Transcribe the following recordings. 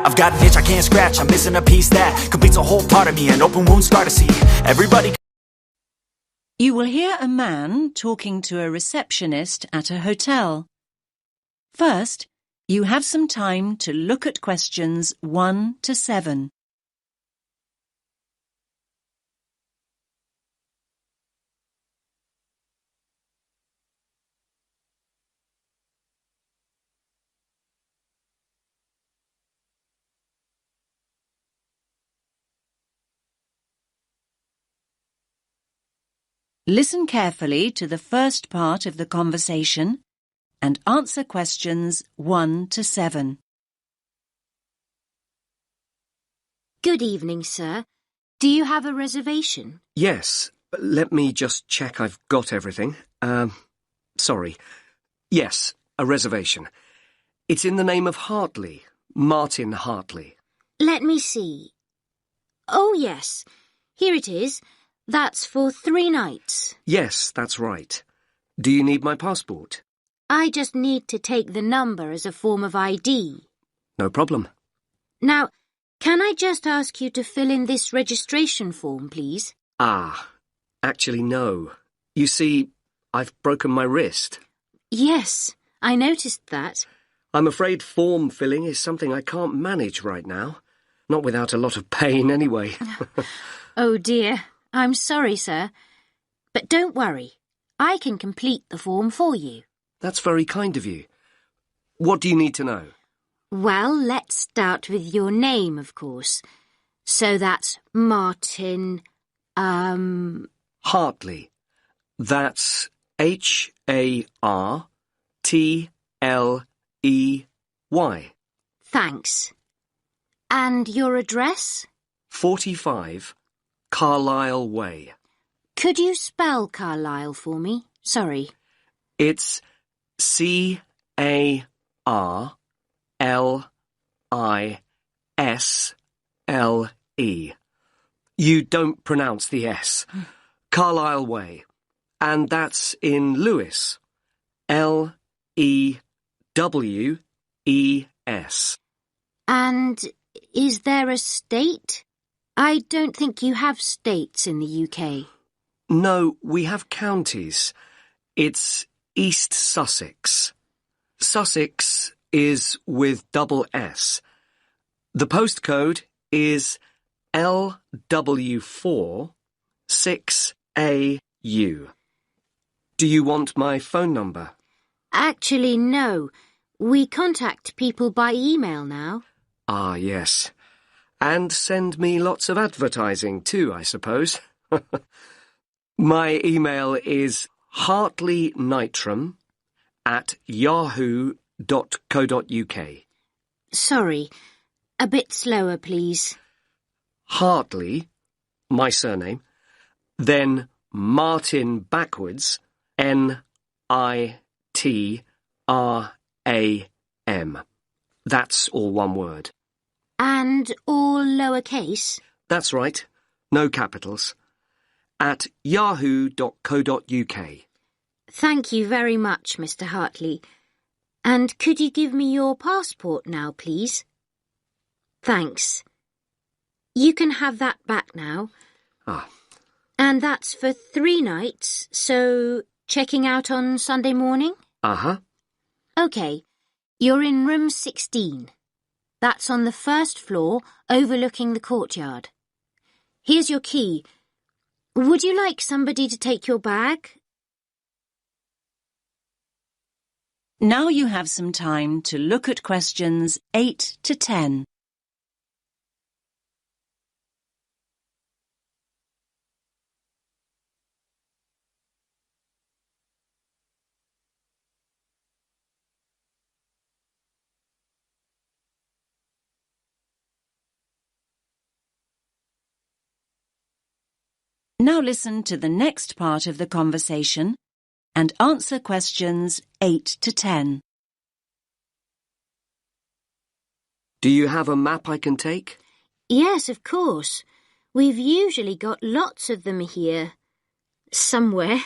I've got an itch I can't scratch, I'm missing a piece that completes a whole part of me, an open wound scar to see. Everybody. You will hear a man talking to a receptionist at a hotel. First, you have some time to look at questions 1 to 7. Listen carefully to the first part of the conversation and answer questions 1 to 7. Good evening, sir. Do you have a reservation? Yes. Let me just check I've got everything. Sorry. Yes, a reservation. It's in the name of Hartley, Martin Hartley. Let me see. Oh, yes. Here it is. That's for 3 nights. Yes, that's right. Do you need my passport? I just need to take the number as a form of ID. No problem. Now, can I just ask you to fill in this registration form, please? Actually, no. You see, I've broken my wrist. Yes, I noticed that. I'm afraid form filling is something I can't manage right now. Not without a lot of pain, anyway. Oh, dear. I'm sorry, sir. But don't worry. I can complete the form for you. That's very kind of you. What do you need to know? Well, let's start with your name, of course. So that's Martin, Hartley. That's Hartley. Thanks. And your address? 45 Carlisle Way. Could you spell Carlisle for me? Sorry. It's Carlisle. You don't pronounce the S. Carlisle Way. And that's in Lewes. Lewes. And is there a state? I don't think you have states in the UK. No, we have counties. It's East Sussex. Sussex is with double S. The postcode is LW4 6AU. Do you want my phone number? Actually, no. We contact people by email now. Ah, yes. And send me lots of advertising too, I suppose. My email is hartleynitram@yahoo.co.uk. Sorry. A bit slower, please. Hartley, my surname, then Martin backwards, NITRAM. That's all one word. And all lowercase? That's right. No capitals. At yahoo.co.uk. Thank you very much, Mr. Hartley. And could you give me your passport now, please? Thanks. You can have that back now. And that's for 3 nights, so checking out on Sunday morning? OK. You're in room 16. That's on the first floor, overlooking the courtyard. Here's your key. Would you like somebody to take your bag? Now you have some time to look at questions 8 to 10. Now listen to the next part of the conversation and answer questions 8 to 10. Do you have a map I can take? Yes, of course. We've usually got lots of them here. Somewhere.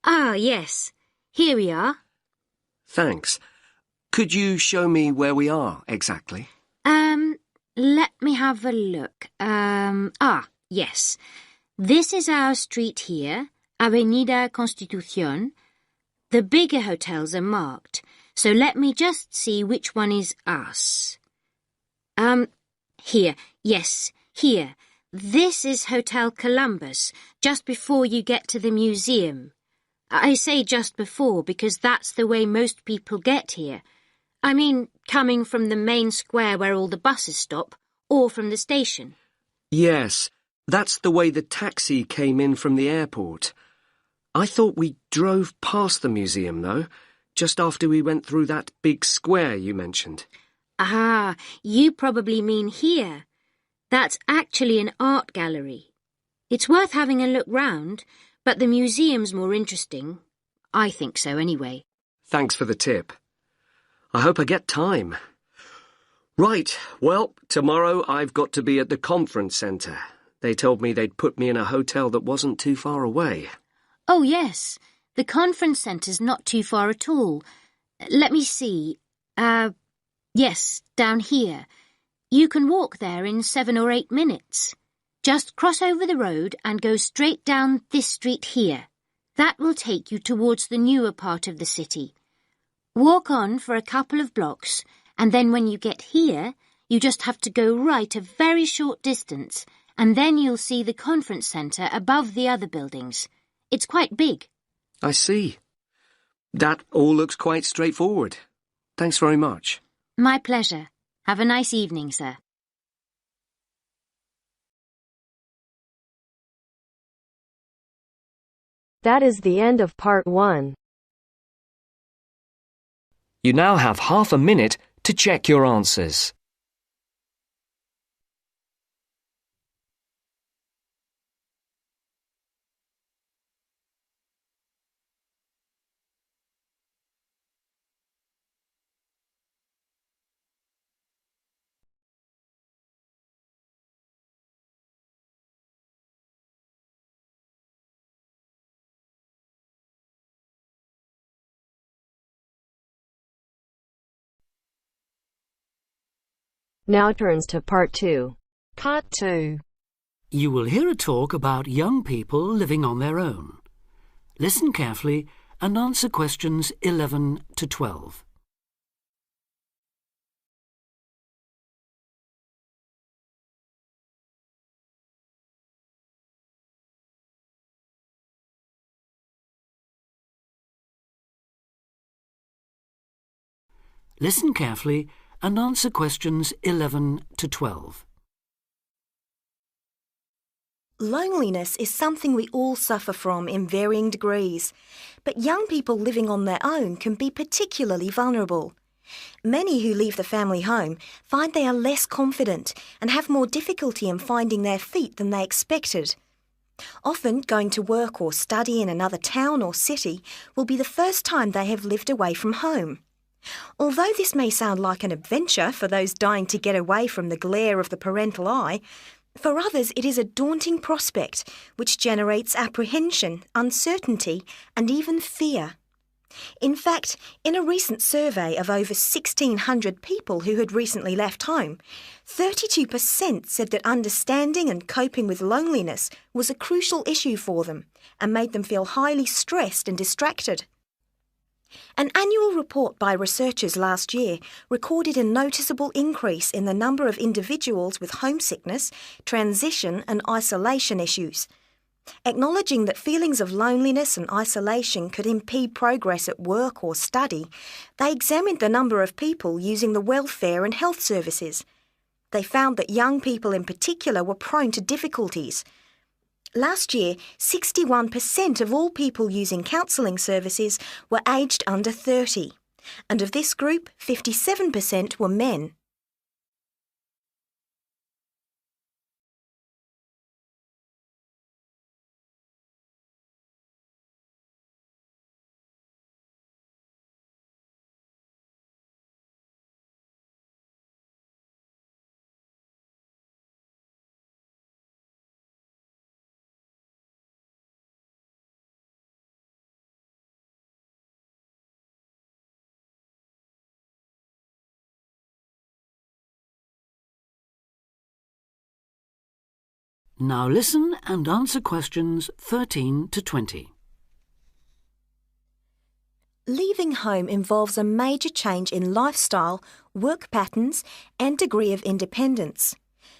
Ah, yes. Here we are. Thanks. Could you show me where we are exactly? Let me have a look. Yes. This is our street here, Avenida Constitución. The bigger hotels are marked, so let me just see which one is us. Here. Yes, here. This is Hotel Columbus, just before you get to the museum. I say just before because that's the way most people get here. I mean, coming from the main square where all the buses stop, or from the station. Yes, that's the way the taxi came in from the airport. I thought we drove past the museum, though, just after we went through that big square you mentioned. Ah, you probably mean here. That's actually an art gallery. It's worth having a look round, but the museum's more interesting. I think so anyway. Thanks for the tip. I hope I get time. Right, well, tomorrow I've got to be at the conference centre. They told me they'd put me in a hotel that wasn't too far away. Oh, yes. The conference centre's not too far at all. Let me see. Yes, down here. You can walk there in 7 or 8 minutes. Just cross over the road and go straight down this street here. That will take you towards the newer part of the city. Walk on for a couple of blocks, and then when you get here, you just have to go right a very short distance, and then you'll see the conference centre above the other buildings. It's quite big. I see. That all looks quite straightforward. Thanks very much. My pleasure. Have a nice evening, sir. That is the end of part 1. You now have half a minute to check your answers. Now turns to part 2. Part 2. You will hear a talk about young people living on their own. Listen carefully and answer questions 11 to 12. Listen carefully and answer questions 11 to 12. Loneliness is something we all suffer from in varying degrees, but young people living on their own can be particularly vulnerable. Many who leave the family home find they are less confident and have more difficulty in finding their feet than they expected. Often, going to work or study in another town or city will be the first time they have lived away from home. Although this may sound like an adventure for those dying to get away from the glare of the parental eye, for others it is a daunting prospect which generates apprehension, uncertainty and even fear. In fact, in a recent survey of over 1,600 people who had recently left home, 32% said that understanding and coping with loneliness was a crucial issue for them and made them feel highly stressed and distracted. An annual report by researchers last year recorded a noticeable increase in the number of individuals with homesickness, transition and isolation issues. Acknowledging that feelings of loneliness and isolation could impede progress at work or study, they examined the number of people using the welfare and health services. They found that young people in particular were prone to difficulties. Last year, 61% of all people using counselling services were aged under 30, and of this group, 57% were men. Now listen and answer questions 13 to 20. Leaving home involves a major change in lifestyle, work patterns, and degree of independence.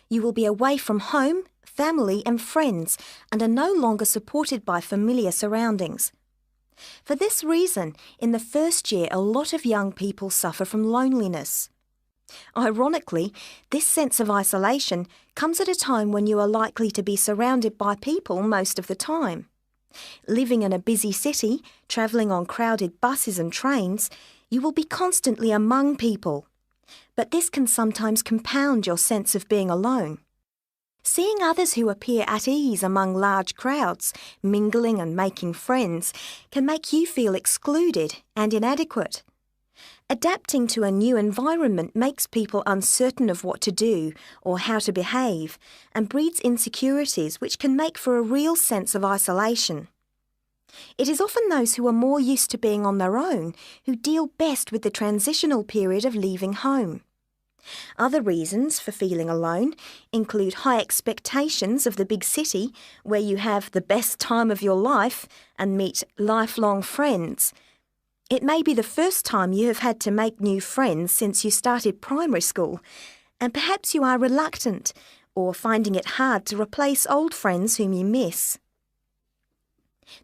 You will be away from home, family, and friends, and are no longer supported by familiar surroundings. For this reason, in the first year, a lot of young people suffer from loneliness. Ironically, this sense of isolation comes at a time when you are likely to be surrounded by people most of the time. Living in a busy city, travelling on crowded buses and trains, you will be constantly among people. But this can sometimes compound your sense of being alone. Seeing others who appear at ease among large crowds, mingling and making friends, can make you feel excluded and inadequate. Adapting to a new environment makes people uncertain of what to do or how to behave, and breeds insecurities which can make for a real sense of isolation. It is often those who are more used to being on their own who deal best with the transitional period of leaving home. Other reasons for feeling alone include high expectations of the big city, where you have the best time of your life and meet lifelong friends. It may be the first time you have had to make new friends since you started primary school, and perhaps you are reluctant or finding it hard to replace old friends whom you miss.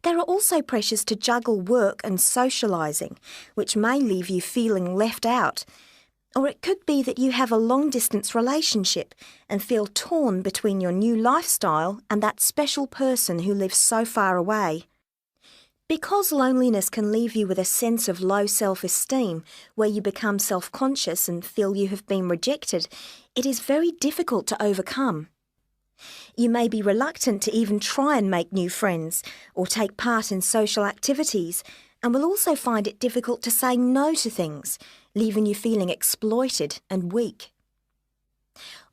There are also pressures to juggle work and socialising, which may leave you feeling left out. Or it could be that you have a long-distance relationship and feel torn between your new lifestyle and that special person who lives so far away. Because loneliness can leave you with a sense of low self-esteem, where you become self-conscious and feel you have been rejected, it is very difficult to overcome. You may be reluctant to even try and make new friends or take part in social activities, and will also find it difficult to say no to things, leaving you feeling exploited and weak.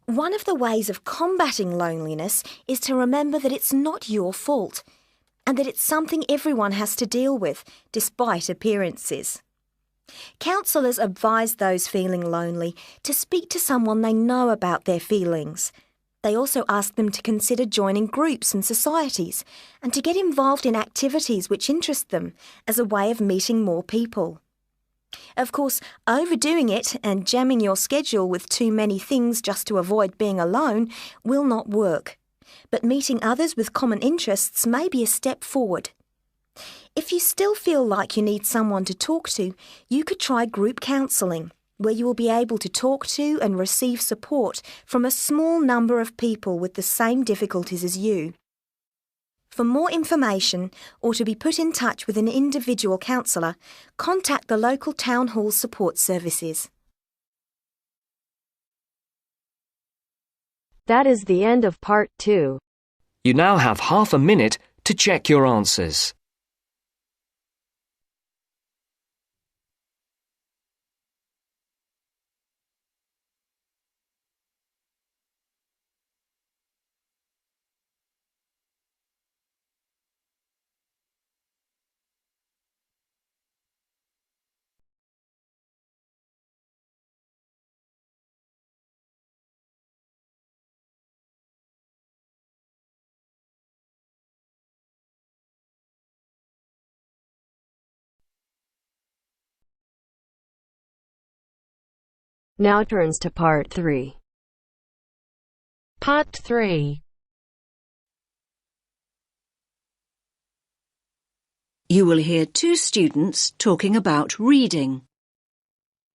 One of the ways of combating loneliness is to remember that it's not your fault, and that it's something everyone has to deal with, despite appearances. Counsellors advise those feeling lonely to speak to someone they know about their feelings. They also ask them to consider joining groups and societies, and to get involved in activities which interest them as a way of meeting more people. Of course, overdoing it and jamming your schedule with too many things just to avoid being alone will not work. But meeting others with common interests may be a step forward. If you still feel like you need someone to talk to, you could try group counselling, where you will be able to talk to and receive support from a small number of people with the same difficulties as you. For more information or to be put in touch with an individual counsellor, contact the local town hall support services. That is the end of part 2. You now have half a minute to check your answers. Now turns to part 3. Part 3. You will hear two students talking about reading.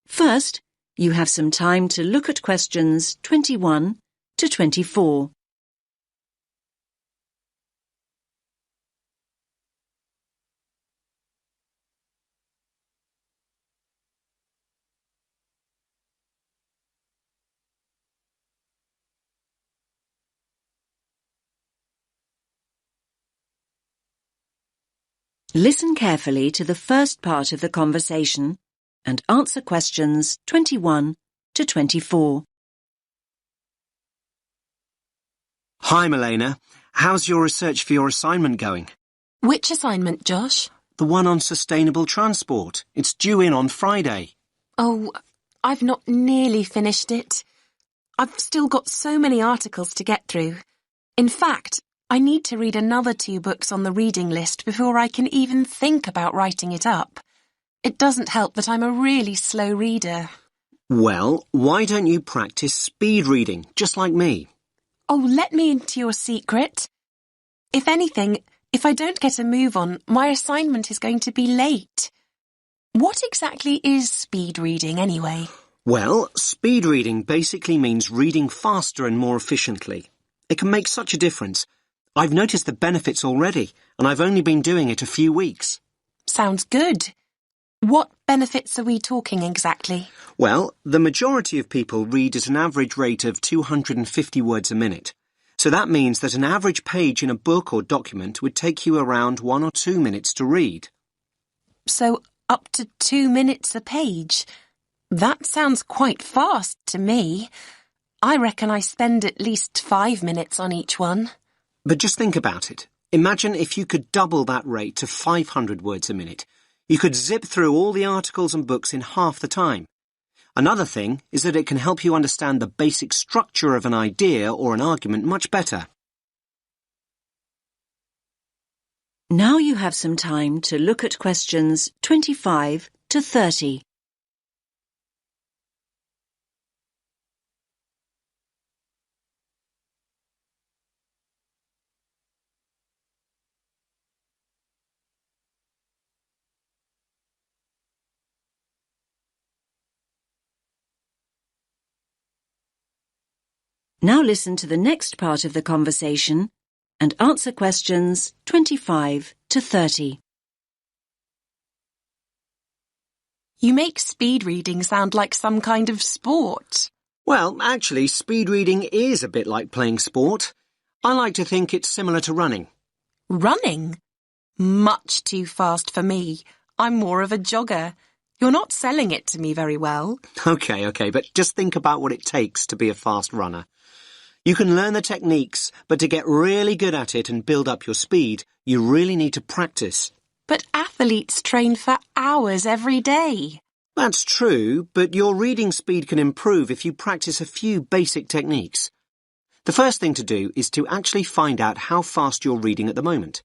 First, you have some time to look at questions 21 to 24. Listen carefully to the first part of the conversation and answer questions 21 to 24. Hi, Milena. How's your research for your assignment going? Which assignment, Josh? The one on sustainable transport. It's due in on Friday. Oh, I've not nearly finished it. I've still got so many articles to get through. In fact, I need to read another 2 books on the reading list before I can even think about writing it up. It doesn't help that I'm a really slow reader. Well, why don't you practice speed reading, just like me? Oh, let me into your secret. If anything, if I don't get a move on, my assignment is going to be late. What exactly is speed reading, anyway? Well, speed reading basically means reading faster and more efficiently. It can make such a difference. I've noticed the benefits already, and I've only been doing it a few weeks. Sounds good. What benefits are we talking exactly? Well, the majority of people read at an average rate of 250 words a minute. So that means that an average page in a book or document would take you around 1 or 2 minutes to read. So up to 2 minutes a page. That sounds quite fast to me. I reckon I spend at least 5 minutes on each one. But just think about it. Imagine if you could double that rate to 500 words a minute. You could zip through all the articles and books in half the time. Another thing is that it can help you understand the basic structure of an idea or an argument much better. Now you have some time to look at questions 25 to 30. Now listen to the next part of the conversation and answer questions 25 to 30. You make speed reading sound like some kind of sport. Well, actually, speed reading is a bit like playing sport. I like to think it's similar to running. Running? Much too fast for me. I'm more of a jogger. You're not selling it to me very well. Okay, but just think about what it takes to be a fast runner. You can learn the techniques, but to get really good at it and build up your speed, you really need to practice. But athletes train for hours every day. That's true, but your reading speed can improve if you practice a few basic techniques. The first thing to do is to actually find out how fast you're reading at the moment.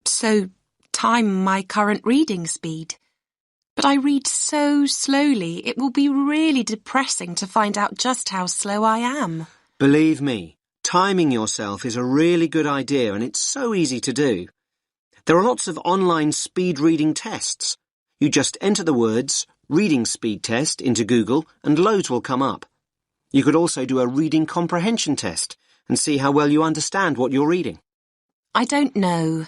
So, time my current reading speed. But I read so slowly, it will be really depressing to find out just how slow I am. Believe me, timing yourself is a really good idea and it's so easy to do. There are lots of online speed reading tests. You just enter the words reading speed test into Google and loads will come up. You could also do a reading comprehension test and see how well you understand what you're reading. I don't know.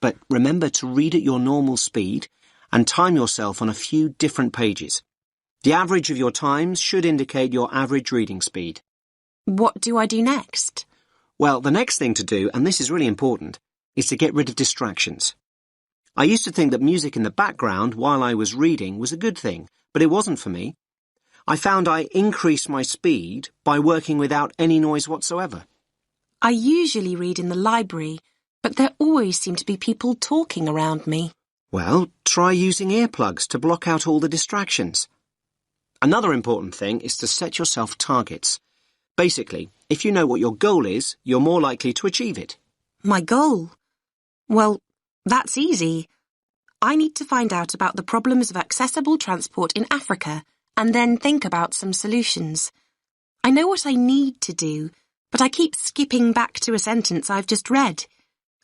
But remember to read at your normal speed and time yourself on a few different pages. The average of your times should indicate your average reading speed. What do I do next? Well, the next thing to do, and this is really important, is to get rid of distractions. I used to think that music in the background while I was reading was a good thing, but it wasn't for me. I found I increased my speed by working without any noise whatsoever. I usually read in the library, but there always seem to be people talking around me. Well, try using earplugs to block out all the distractions. Another important thing is to set yourself targets. Basically, if you know what your goal is, you're more likely to achieve it. My goal? Well, that's easy. I need to find out about the problems of accessible transport in Africa and then think about some solutions. I know what I need to do, but I keep skipping back to a sentence I've just read.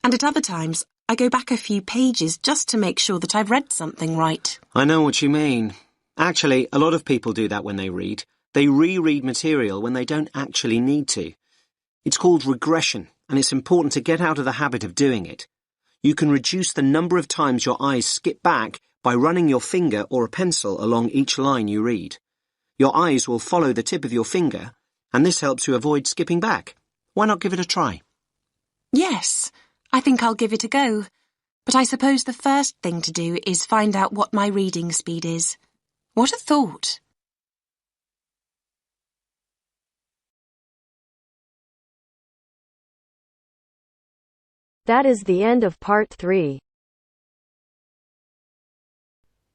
And at other times, I go back a few pages just to make sure that I've read something right. I know what you mean. Actually, a lot of people do that when they read. They reread material when they don't actually need to. It's called regression, and it's important to get out of the habit of doing it. You can reduce the number of times your eyes skip back by running your finger or a pencil along each line you read. Your eyes will follow the tip of your finger, and this helps you avoid skipping back. Why not give it a try? Yes, I think I'll give it a go. But I suppose the first thing to do is find out what my reading speed is. What a thought! That is the end of part 3.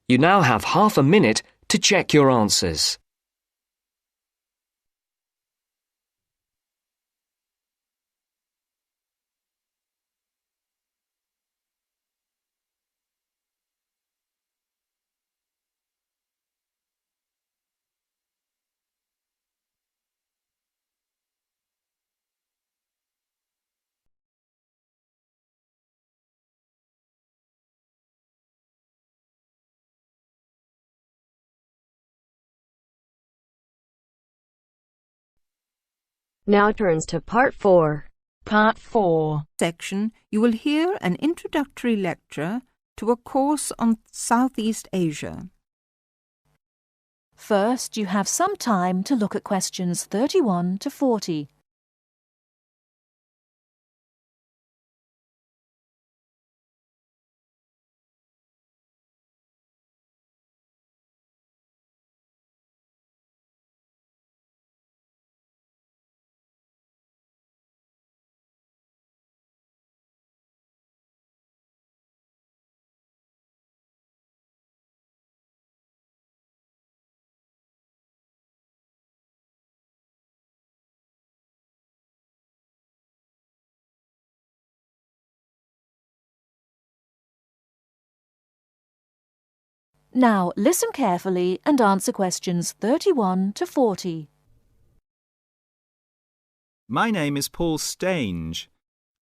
You now have half a minute to check your answers. Now turns to Part 4. Part 4 section, you will hear an introductory lecture to a course on Southeast Asia. First, you have some time to look at questions 31 to 40. Now, listen carefully and answer questions 31 to 40. My name is Paul Stange.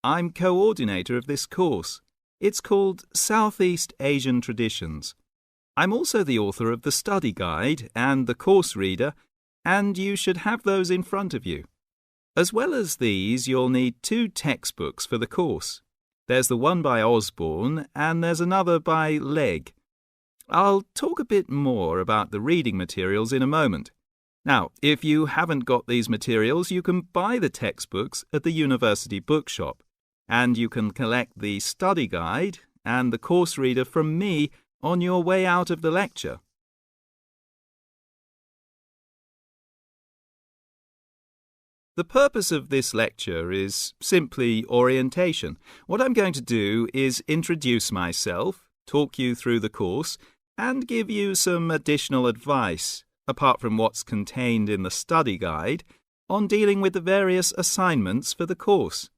I'm coordinator of this course. It's called Southeast Asian Traditions. I'm also the author of the study guide and the course reader, and you should have those in front of you. As well as these, you'll need 2 textbooks for the course. There's the one by Osborne and there's another by Legg. I'll talk a bit more about the reading materials in a moment. Now, if you haven't got these materials, you can buy the textbooks at the university bookshop, and you can collect the study guide and the course reader from me on your way out of the lecture. The purpose of this lecture is simply orientation. What I'm going to do is introduce myself, talk you through the course, and give you some additional advice, apart from what's contained in the study guide, on dealing with the various assignments for the course.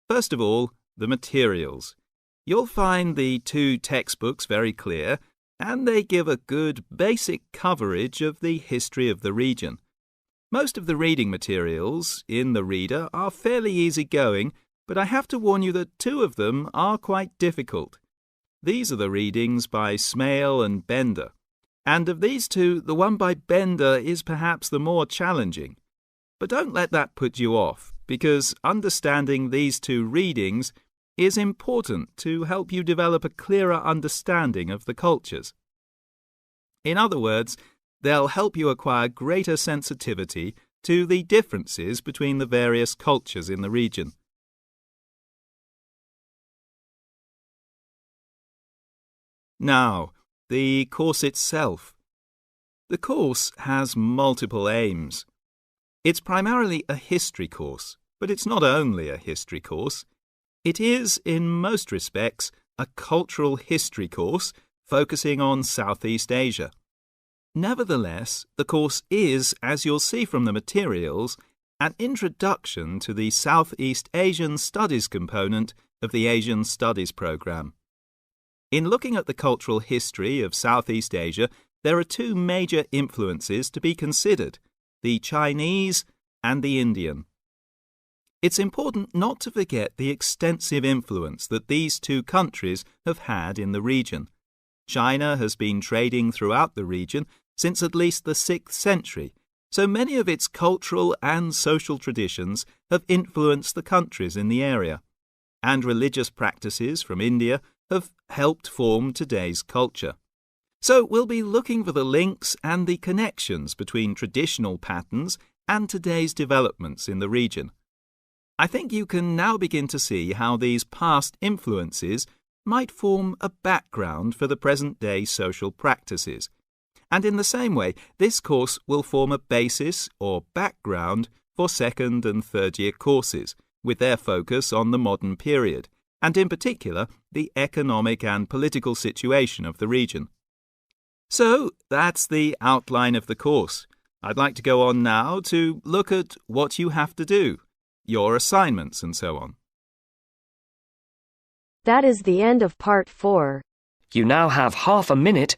First of all, the materials. You'll find the 2 textbooks very clear, and they give a good basic coverage of the history of the region. Most of the reading materials in the reader are fairly easy-going, but I have to warn you that 2 of them are quite difficult. These are the readings by Smale and Bender, and of these 2, the one by Bender is perhaps the more challenging. But don't let that put you off, because understanding these 2 readings is important to help you develop a clearer understanding of the cultures. In other words, they'll help you acquire greater sensitivity to the differences between the various cultures in the region. Now, the course itself. The course has multiple aims. It's primarily a history course, but it's not only a history course. It is, in most respects, a cultural history course focusing on Southeast Asia. Nevertheless, the course is, as you'll see from the materials, an introduction to the Southeast Asian Studies component of the Asian Studies program. In looking at the cultural history of Southeast Asia, there are 2 major influences to be considered, the Chinese and the Indian. It's important not to forget the extensive influence that these 2 countries have had in the region. China has been trading throughout the region since at least the 6th century, so many of its cultural and social traditions have influenced the countries in the area, and religious practices from India have helped form today's culture. So we'll be looking for the links and the connections between traditional patterns and today's developments in the region. I think you can now begin to see how these past influences might form a background for the present-day social practices. And in the same way, this course will form a basis or background for 2nd and 3rd year courses, with their focus on the modern period, and in particular, the economic and political situation of the region. So, that's the outline of the course. I'd like to go on now to look at what you have to do, your assignments and so on. That is the end of Part 4. You now have half a minute.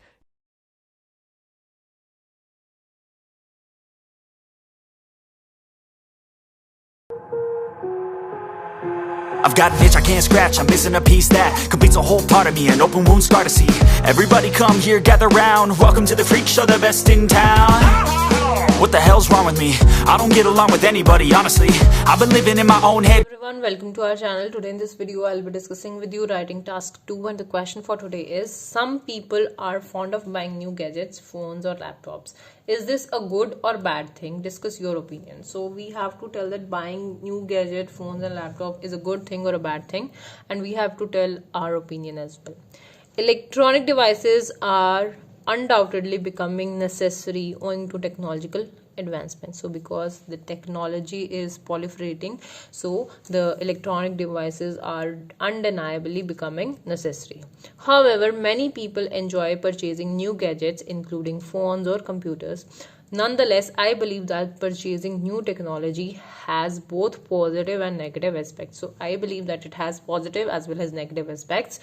I've got an itch I can't scratch, I'm missing a piece that completes a whole part of me, an open wound scar to see. Everybody come here, gather round, welcome to the freak show, the best in town. What the hell hell's wrong with me? I don't get along with anybody, honestly. I've been living in my own head. Everyone, welcome to our channel. Today in this video I'll be discussing with you writing task 2, and the question for today is: some people are fond of buying new gadgets, phones or laptops. Is this a good or bad thing? Discuss your opinion. So we have to tell that buying new gadget, phones and laptop is a good thing or a bad thing, and we have to tell our opinion as well. Electronic devices are undoubtedly becoming necessary owing to technological advancement. So because the technology is proliferating, so the electronic devices are undeniably becoming necessary. However, many people enjoy purchasing new gadgets, including phones or computers. Nonetheless, I believe that purchasing new technology has both positive and negative aspects. So I believe that it has positive as well as negative aspects,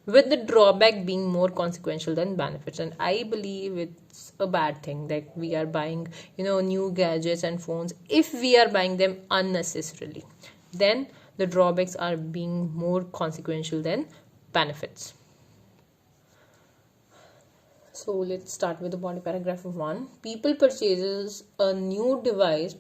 with the drawback being more consequential than benefits. And I believe it's a bad thing that we are buying new gadgets and phones. If we are buying them unnecessarily, then the drawbacks are being more consequential than benefits. So let's start with the body paragraph of 1. People purchase new devices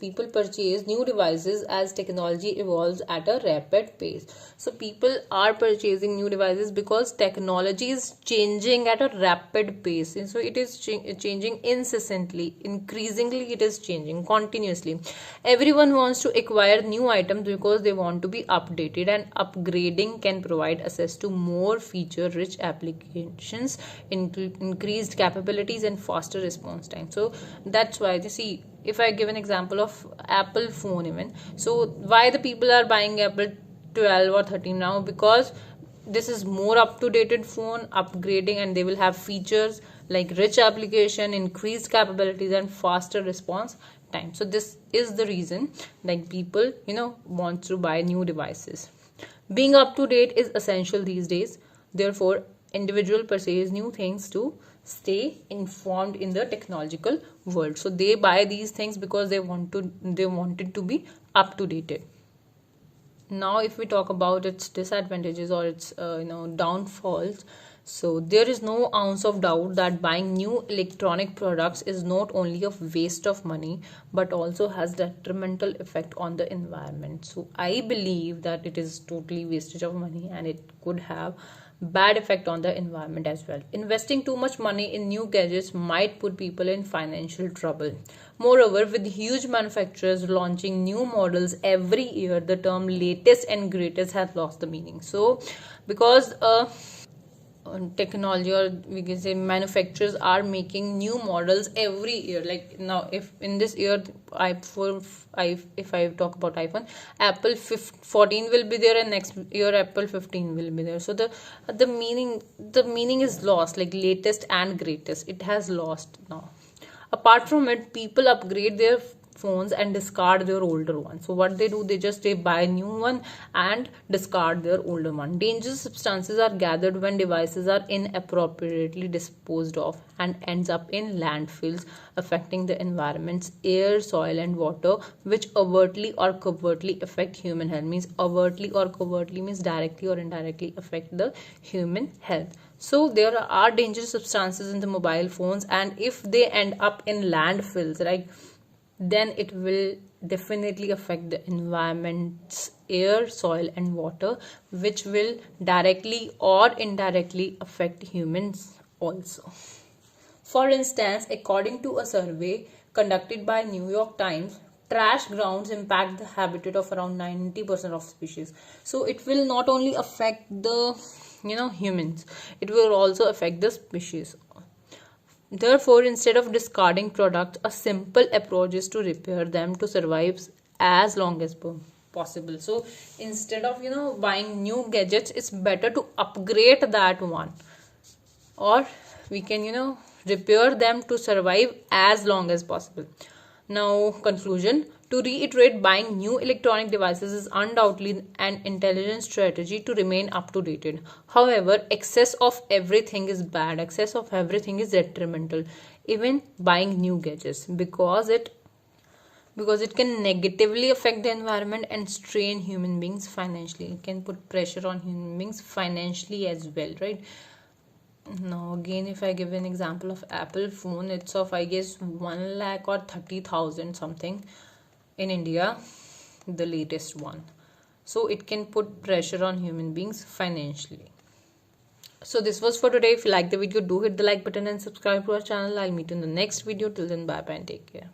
as technology evolves at a rapid pace. So people are purchasing new devices because technology is changing at a rapid pace, and so it is changing incessantly. Increasingly it is changing continuously. Everyone wants to acquire new items because they want to be updated, and upgrading can provide access to more feature rich applications, increased capabilities and faster response time. So that's why you see, if I give an example of Apple phone even, so why the people are buying Apple 12 or 13 now? Because this is more up-to-date phone, upgrading, and they will have features like rich application, increased capabilities and faster response time. So this is the reason like people want to buy new devices. Being up to date is essential these days. Therefore, individuals purchase new things to stay informed in the technological world. So they buy these things because they want it to be up to date. Now if we talk about its disadvantages or its downfalls, so there is no ounce of doubt that buying new electronic products is not only a waste of money but also has detrimental effect on the environment. So I believe that it is totally wastage of money and it could have bad effect on the environment as well. Investing too much money in new gadgets might put people in financial trouble. Moreover, with huge manufacturers launching new models every year, the term latest and greatest has lost the meaning. So because technology, or we can say manufacturers, are making new models every year. Like now, if in this year if I talk about iPhone, Apple 14 will be there, and next year Apple 15 will be there. So the meaning is lost. Like latest and greatest, it has lost now. Apart from it, people upgrade their phones and discard their older one. So what they do, they buy a new one and discard their older one. Dangerous substances are gathered when devices are inappropriately disposed of and ends up in landfills, affecting the environment's air, soil and water, which overtly or covertly affect human health. Means overtly or covertly means directly or indirectly affect the human health. So there are dangerous substances in the mobile phones, and if they end up in landfills, right, then it will definitely affect the environment's air, soil and water, which will directly or indirectly affect humans also. For instance, according to a survey conducted by New York Times, trash grounds impact the habitat of around 90% of species. So it will not only affect the humans, it will also affect the species. Therefore, instead of discarding products, a simple approach is to repair them to survive as long as possible. So instead of buying new gadgets, it's better to upgrade that one, or we can repair them to survive as long as possible. Now, conclusion. To reiterate, buying new electronic devices is undoubtedly an intelligent strategy to remain up to date. However, excess of everything is bad. Excess of everything is detrimental. Even buying new gadgets, because it can negatively affect the environment and strain human beings financially. It can put pressure on human beings financially as well, right? Now again, if I give an example of Apple phone, it's of I guess 1 lakh or 30,000 something in India, the latest one. So it can put pressure on human beings financially. So this was for today. If you like the video, do hit the like button and subscribe to our channel. I'll meet you in the next video. Till then, bye bye and take care.